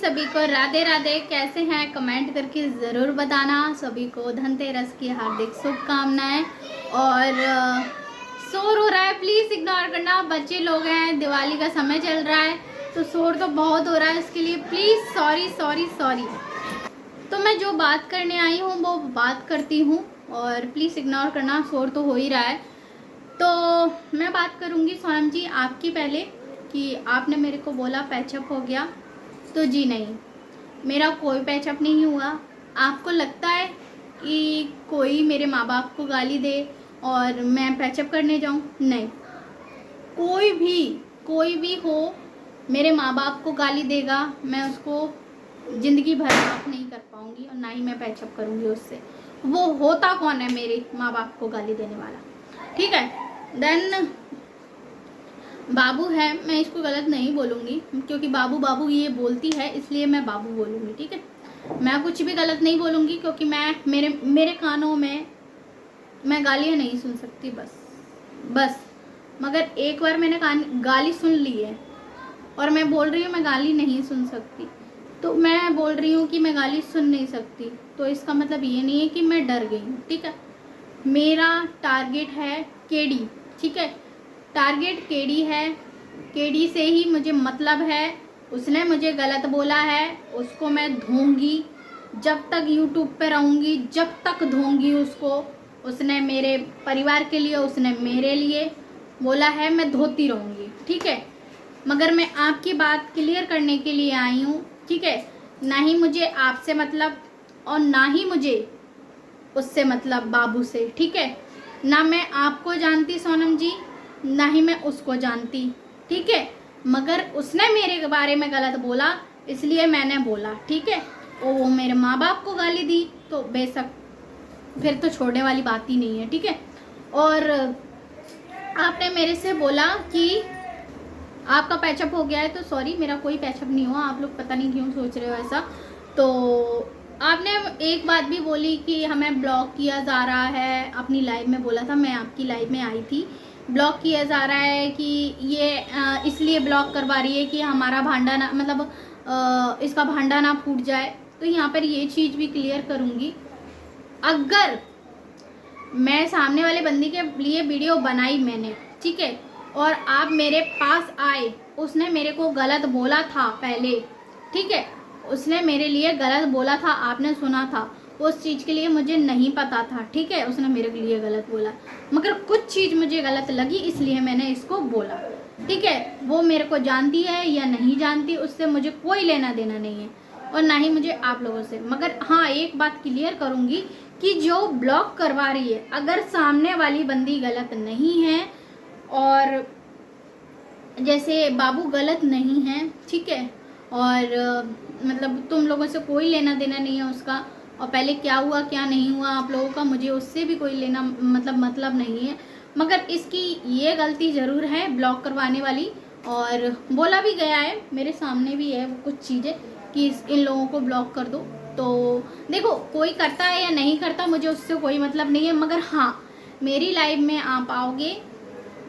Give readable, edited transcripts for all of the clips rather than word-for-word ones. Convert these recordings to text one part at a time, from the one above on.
सभी को राधे राधे। कैसे हैं कमेंट करके ज़रूर बताना। सभी को धनतेरस की हार्दिक शुभकामनाएं। और शोर हो रहा है, प्लीज़ इग्नोर करना। बच्चे लोग हैं, दिवाली का समय चल रहा है तो शोर तो बहुत हो रहा है, इसके लिए प्लीज़ सॉरी सॉरी सॉरी। तो मैं जो बात करने आई हूँ वो बात करती हूँ और प्लीज़ इग्नोर करना, शोर तो हो ही रहा है। तो मैं बात करूँगी सोनम जी आपकी पहले कि आपने मेरे को बोला पैचअप हो गया, तो जी नहीं, मेरा कोई पैचअप नहीं हुआ। आपको लगता है कि कोई मेरे माँ बाप को गाली दे और मैं पैचअप करने जाऊँ? नहीं, कोई भी हो मेरे माँ बाप को गाली देगा, मैं उसको ज़िंदगी भर माफ़ नहीं कर पाऊँगी और ना ही मैं पैचअप करूँगी उससे। वो होता कौन है मेरे माँ बाप को गाली देने वाला? ठीक है, देन बाबू है, मैं इसको गलत नहीं बोलूँगी क्योंकि बाबू बाबू ये बोलती है इसलिए मैं बाबू बोलूँगी। ठीक है, मैं कुछ भी गलत नहीं बोलूँगी क्योंकि मैं मेरे कानों में मैं गालियाँ नहीं सुन सकती बस। मगर एक बार मैंने गाली सुन ली है और मैं बोल रही हूँ मैं गाली नहीं सुन सकती, तो मैं बोल रही हूँ कि मैं गाली सुन नहीं सकती, तो इसका मतलब ये नहीं है कि मैं डर गई हूँ। ठीक है, मेरा टारगेट है केडी। ठीक है, टारगेट केडी है, केडी से ही मुझे मतलब है। उसने मुझे गलत बोला है, उसको मैं धोऊंगी जब तक यूट्यूब पे रहूँगी, जब तक धोऊंगी उसको। उसने मेरे परिवार के लिए, उसने मेरे लिए बोला है, मैं धोती रहूँगी। ठीक है, मगर मैं आपकी बात क्लियर करने के लिए आई हूँ। ठीक है, ना ही मुझे आपसे मतलब और ना ही मुझे उससे मतलब बाबू से। ठीक है, ना मैं आपको जानती सोनम जी, ना ही मैं उसको जानती। ठीक है, मगर उसने मेरे बारे में गलत बोला इसलिए मैंने बोला। ठीक है, वो मेरे माँ बाप को गाली दी तो बेशक फिर तो छोड़ने वाली बात ही नहीं है। ठीक है, और आपने मेरे से बोला कि आपका पैचअप हो गया है, तो सॉरी, मेरा कोई पैचअप नहीं हुआ। आप लोग पता नहीं क्यों सोच रहे हो ऐसा। तो आपने एक बात भी बोली कि हमें ब्लॉक किया जा रहा है, अपनी लाइव में बोला था, मैं आपकी लाइव में आई थी। ब्लॉक किया जा रहा है कि ये इसलिए ब्लॉक करवा रही है कि हमारा भांडा ना मतलब इसका भांडा ना फूट जाए। तो यहाँ पर ये चीज़ भी क्लियर करूँगी, अगर मैं सामने वाले बंदी के लिए वीडियो बनाई मैंने, ठीक है, और आप मेरे पास आए, उसने मेरे को गलत बोला था पहले। ठीक है, उसने मेरे लिए गलत बोला था, आपने सुना था, उस चीज़ के लिए मुझे नहीं पता था। ठीक है, उसने मेरे लिए गलत बोला, मगर कुछ चीज़ मुझे गलत लगी इसलिए मैंने इसको बोला। ठीक है, वो मेरे को जानती है या नहीं जानती, उससे मुझे कोई लेना देना नहीं है और ना ही मुझे आप लोगों से। मगर हाँ, एक बात क्लियर करूँगी कि जो ब्लॉक करवा रही है, अगर सामने वाली बंदी गलत नहीं है और जैसे बाबू गलत नहीं है, ठीक है, और मतलब तुम लोगों से कोई लेना देना नहीं है उसका, और पहले क्या हुआ क्या नहीं हुआ आप लोगों का, मुझे उससे भी कोई लेना मतलब नहीं है। मगर इसकी ये गलती ज़रूर है ब्लॉक करवाने वाली, और बोला भी गया है, मेरे सामने भी है वो कुछ चीज़ें कि इन लोगों को ब्लॉक कर दो। तो देखो, कोई करता है या नहीं करता मुझे उससे कोई मतलब नहीं है, मगर हाँ, मेरी लाइफ में आप आओगे,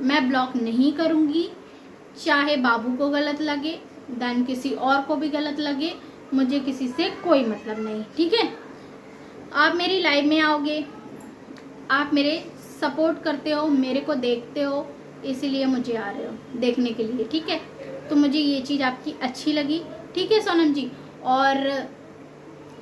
मैं ब्लॉक नहीं करूँगी, चाहे बाबू को गलत लगे, देन किसी और को भी गलत लगे, मुझे किसी से कोई मतलब नहीं। ठीक है, आप मेरी लाइव में आओगे, आप मेरे सपोर्ट करते हो, मेरे को देखते हो, इसीलिए मुझे आ रहे हो देखने के लिए। ठीक है, तो मुझे ये चीज़ आपकी अच्छी लगी। ठीक है सोनम जी, और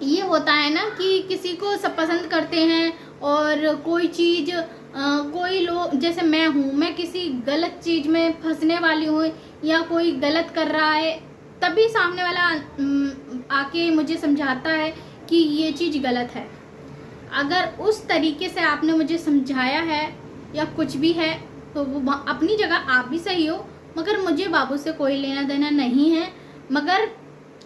ये होता है ना कि किसी को सब पसंद करते हैं और कोई चीज़ कोई लोग, जैसे मैं हूँ, मैं किसी गलत चीज़ में फंसने वाली हूँ या कोई गलत कर रहा है, तभी सामने वाला आके मुझे समझाता है कि ये चीज़ गलत है। अगर उस तरीके से आपने मुझे समझाया है या कुछ भी है तो वो अपनी जगह आप भी सही हो, मगर मुझे बाबू से कोई लेना देना नहीं है। मगर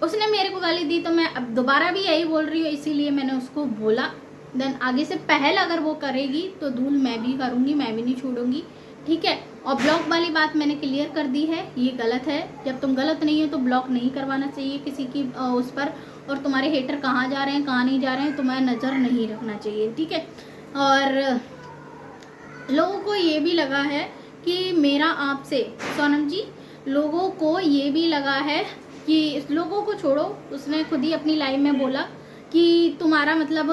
उसने मेरे को गाली दी तो मैं अब दोबारा भी यही बोल रही हूँ, इसीलिए मैंने उसको बोला। देन आगे से पहल अगर वो करेगी तो धूल मैं भी करूँगी, मैं भी नहीं छोड़ूंगी। ठीक है, और ब्लॉक वाली बात मैंने क्लियर कर दी है, ये गलत है। जब तुम गलत नहीं हो तो ब्लॉक नहीं करवाना चाहिए किसी की उस पर, और तुम्हारे हेटर कहाँ जा रहे हैं कहाँ नहीं जा रहे हैं तुम्हें नज़र नहीं रखना चाहिए। ठीक है, और लोगों को ये भी लगा है कि मेरा आपसे, सोनम जी, लोगों को ये भी लगा है कि इस लोगों को छोड़ो, उसने खुद ही अपनी लाइव में बोला कि तुम्हारा मतलब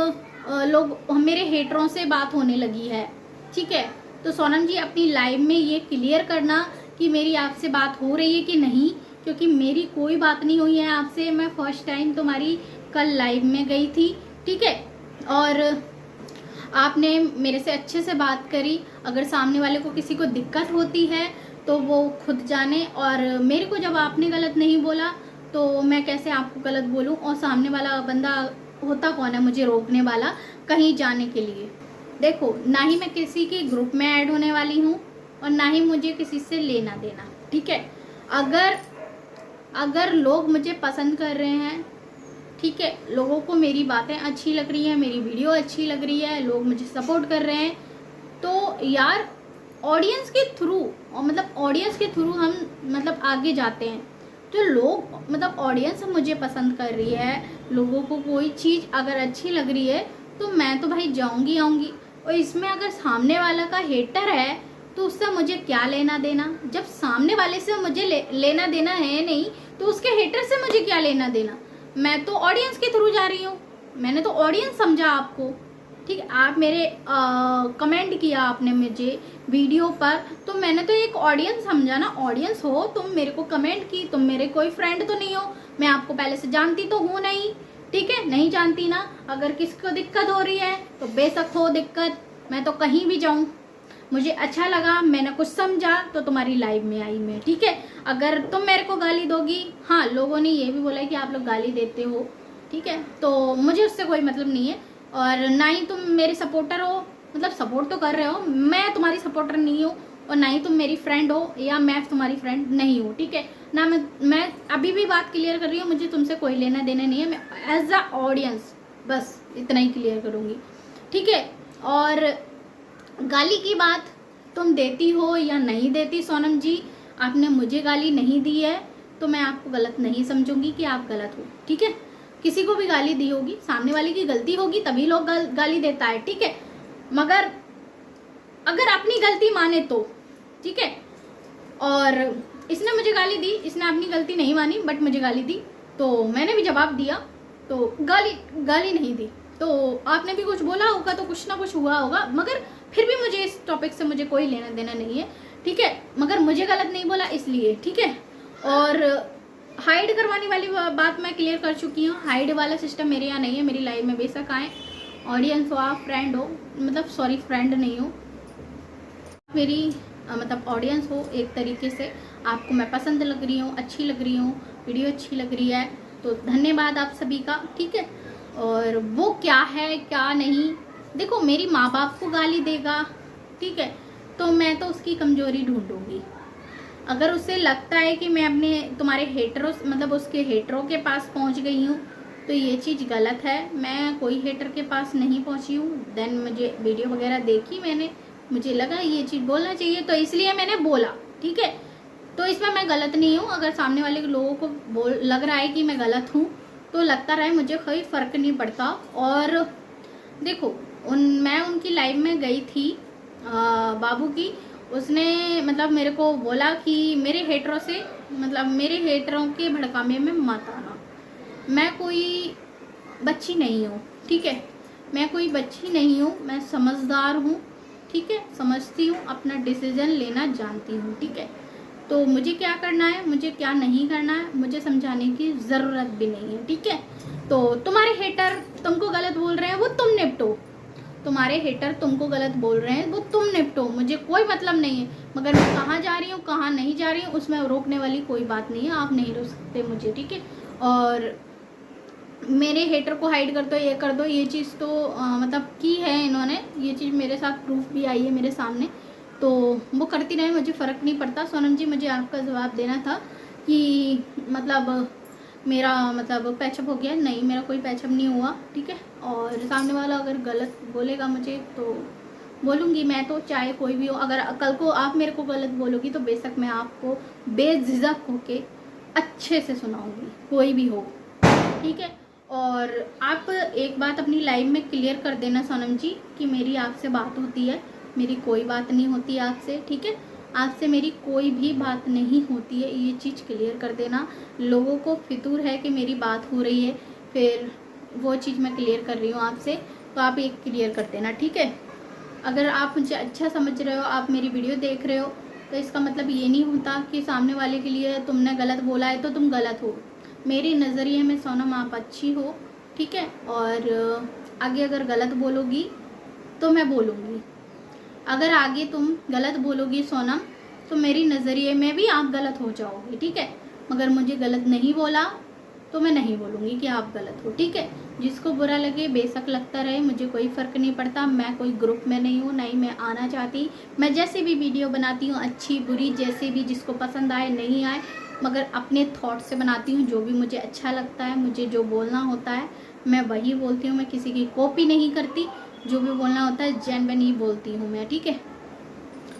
लोग मेरे हेटरों से बात होने लगी है, ठीक है। तो सोनम जी अपनी लाइव में ये क्लियर करना कि मेरी आपसे बात हो रही है कि नहीं, क्योंकि मेरी कोई बात नहीं हुई है आपसे। मैं फर्स्ट टाइम तुम्हारी कल लाइव में गई थी, ठीक है, और आपने मेरे से अच्छे से बात करी। अगर सामने वाले को किसी को दिक्कत होती है तो वो खुद जाने, और मेरे को जब आपने गलत नहीं बोला तो मैं कैसे आपको गलत बोलूं, और सामने वाला बंदा होता कौन है मुझे रोकने वाला कहीं जाने के लिए। देखो, ना ही मैं किसी के ग्रुप में ऐड होने वाली हूँ और ना ही मुझे किसी से लेना देना, ठीक है। अगर लोग मुझे पसंद कर रहे हैं, ठीक है, लोगों को मेरी बातें अच्छी लग रही है, मेरी वीडियो अच्छी लग रही है, लोग मुझे सपोर्ट कर रहे हैं, तो यार ऑडियंस के थ्रू, और मतलब ऑडियंस के थ्रू हम मतलब आगे जाते हैं। तो लोग मतलब ऑडियंस मुझे पसंद कर रही है, लोगों को कोई चीज़ अगर अच्छी लग रही है तो मैं तो भाई जाऊंगी आऊँगी। और इसमें अगर सामने वाला का हेटर है तो उससे मुझे क्या लेना देना। जब सामने वाले से मुझे लेना देना है नहीं, तो उसके हेटर से मुझे क्या लेना देना। मैं तो ऑडियंस के थ्रू जा रही हूँ, मैंने तो ऑडियंस समझा आपको, ठीक है। आप मेरे कमेंट किया आपने मुझे वीडियो पर, तो मैंने तो एक ऑडियंस समझा ना। ऑडियंस हो तुम, मेरे को कमेंट की, तुम मेरे कोई फ्रेंड तो नहीं हो, मैं आपको पहले से जानती तो हूँ नहीं, ठीक है, नहीं जानती ना। अगर किसी को दिक्कत हो रही है तो बेशक हो दिक्कत, मैं तो कहीं भी जाऊँ, मुझे अच्छा लगा, मैंने कुछ समझा तो तुम्हारी लाइव में आई मैं, ठीक है। अगर तुम मेरे को गाली दोगी, हाँ लोगों ने ये भी बोला कि आप लोग गाली देते हो, ठीक है, तो मुझे उससे कोई मतलब नहीं है। और ना ही तुम मेरे सपोर्टर हो, मतलब सपोर्ट तो कर रहे हो, मैं तुम्हारी सपोर्टर नहीं हूँ, और ना ही तुम मेरी फ्रेंड हो या मैं तुम्हारी फ्रेंड नहीं हूँ, ठीक है ना। मैं अभी भी बात क्लियर कर रही हूँ, मुझे तुमसे कोई लेना देना नहीं है, मैं एज अ ऑडियंस बस इतना ही क्लियर करूँगी, ठीक है। और गाली की बात तुम देती हो या नहीं देती, सोनम जी आपने मुझे गाली नहीं दी है तो मैं आपको गलत नहीं समझूंगी कि आप गलत हो, ठीक है। किसी को भी गाली दी होगी, सामने वाले की गलती होगी तभी लोग गाली देता है, ठीक है। मगर अगर अपनी गलती माने तो, ठीक है। और इसने मुझे गाली दी, इसने अपनी गलती नहीं मानी बट मुझे गाली दी, तो मैंने भी जवाब दिया, तो गाली नहीं दी। तो आपने भी कुछ बोला होगा तो कुछ ना कुछ हुआ होगा, मगर फिर भी मुझे इस टॉपिक से मुझे कोई लेना देना नहीं है, ठीक है। मगर मुझे गलत नहीं बोला इसलिए, ठीक है। और हाइड करवाने वाली बात मैं क्लियर कर चुकी हूँ, हाइड वाला सिस्टम मेरे यहाँ नहीं है। मेरी लाइफ में बेशक आए, ऑडियंस हो आप, फ्रेंड हो, मतलब सॉरी फ्रेंड नहीं हो, मेरी मतलब ऑडियंस हो एक तरीके से, आपको मैं पसंद लग रही हूँ, अच्छी लग रही हूँ, वीडियो अच्छी लग रही है, तो धन्यवाद आप सभी का, ठीक है। और वो क्या है क्या नहीं, देखो मेरी माँ बाप को गाली देगा, ठीक है, तो मैं तो उसकी कमजोरी ढूंढूंगी। अगर उसे लगता है कि मैं अपने तुम्हारे हेटरों मतलब उसके हेटरों के पास पहुंच गई हूँ तो ये चीज़ गलत है। मैं कोई हेटर के पास नहीं पहुंची हूँ, देन मुझे वीडियो वगैरह देखी मैंने, मुझे लगा ये चीज़ बोलना चाहिए तो इसलिए मैंने बोला, ठीक है। तो इसमें मैं गलत नहीं हूँ। अगर सामने वाले लोगों को लग रहा है कि मैं गलत हूँ तो लगता रहे, मुझे कोई फ़र्क नहीं पड़ता। और देखो मैं उनकी लाइव में गई थी बाबू की, उसने मतलब मेरे को बोला कि मेरे हेटरों से मतलब मेरे हेटरों के भड़कामे में मत आना। मैं कोई बच्ची नहीं हूँ, ठीक है, मैं कोई बच्ची नहीं हूँ, मैं समझदार हूँ, ठीक है, समझती हूँ, अपना डिसीजन लेना जानती हूँ, ठीक है। तो मुझे क्या करना है, मुझे क्या नहीं करना है, मुझे समझाने की ज़रूरत भी नहीं है, ठीक है। तो तुम्हारे हेटर तुमको गलत बोल रहे हैं वो तुम निपटो, तुम्हारे हेटर तुमको गलत बोल रहे हैं वो तुम निपटो, मुझे कोई मतलब नहीं है। मगर मैं कहाँ जा रही हूँ कहाँ नहीं जा रही हूँ उसमें रोकने वाली कोई बात नहीं है, आप नहीं रोक सकते मुझे, ठीक है। और मेरे हेटर को हाइड कर दो, ये कर दो, ये चीज़ तो मतलब की है इन्होंने, ये चीज़ मेरे साथ प्रूफ भी आई है मेरे सामने, तो वो करती रहे, मुझे फ़र्क नहीं पड़ता। सोनम जी मुझे आपका जवाब देना था कि मतलब मेरा मतलब पैचअप हो गया, नहीं मेरा कोई पैचअप नहीं हुआ, ठीक है। और सामने वाला अगर गलत बोलेगा मुझे तो बोलूँगी मैं, तो चाहे कोई भी हो। अगर कल को आप मेरे को गलत बोलोगी तो बेशक मैं आपको बेझिझक होके अच्छे से सुनाऊँगी, कोई भी हो, ठीक है। और आप एक बात अपनी लाइव में क्लियर कर देना सोनम जी कि मेरी आपसे बात होती है, मेरी कोई बात नहीं होती आपसे, ठीक है। आपसे मेरी कोई भी बात नहीं होती है, ये चीज़ क्लियर कर देना। लोगों को फितूर है कि मेरी बात हो रही है, फिर वो चीज़ मैं क्लियर कर रही हूँ आपसे, तो आप एक क्लियर कर देना, ठीक है। अगर आप मुझे अच्छा समझ रहे हो, आप मेरी वीडियो देख रहे हो, तो इसका मतलब ये नहीं होता कि सामने वाले के लिए तुमने गलत बोला है तो तुम गलत हो। मेरे नज़रिए में सोनम आप अच्छी हो, ठीक है। और आगे अगर गलत बोलोगी तो मैं बोलूँगी, अगर आगे तुम गलत बोलोगी सोनम, तो मेरी नज़रिए में भी आप गलत हो जाओगे, ठीक है। मगर मुझे गलत नहीं बोला तो मैं नहीं बोलूँगी कि आप गलत हो, ठीक है। जिसको बुरा लगे बेशक लगता रहे, मुझे कोई फ़र्क नहीं पड़ता। मैं कोई ग्रुप में नहीं हूँ, नहीं मैं आना चाहती। मैं जैसे भी वीडियो बनाती हूँ, अच्छी बुरी जैसे भी, जिसको पसंद आए नहीं आए, मगर अपने थॉट से बनाती हूँ। जो भी मुझे अच्छा लगता है, मुझे जो बोलना होता है मैं वही बोलती हूँ। मैं किसी की कॉपी नहीं करती, जो भी बोलना होता है जेन्युइन ही बोलती हूँ मैं, ठीक है।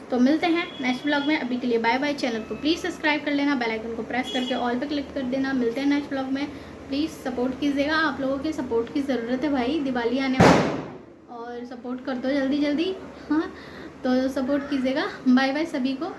तो मिलते हैं नेक्स्ट ब्लॉग में, अभी के लिए बाय बाय। चैनल को प्लीज़ सब्सक्राइब कर लेना, बेल आइकन को प्रेस करके ऑल पे क्लिक कर देना। मिलते हैं नेक्स्ट ब्लॉग में, प्लीज़ सपोर्ट कीजिएगा। आप लोगों के सपोर्ट की ज़रूरत है भाई, दिवाली आने वाली, और सपोर्ट कर दो जल्दी जल्दी, हाँ। तो सपोर्ट कीजिएगा। बाय बाय सभी को।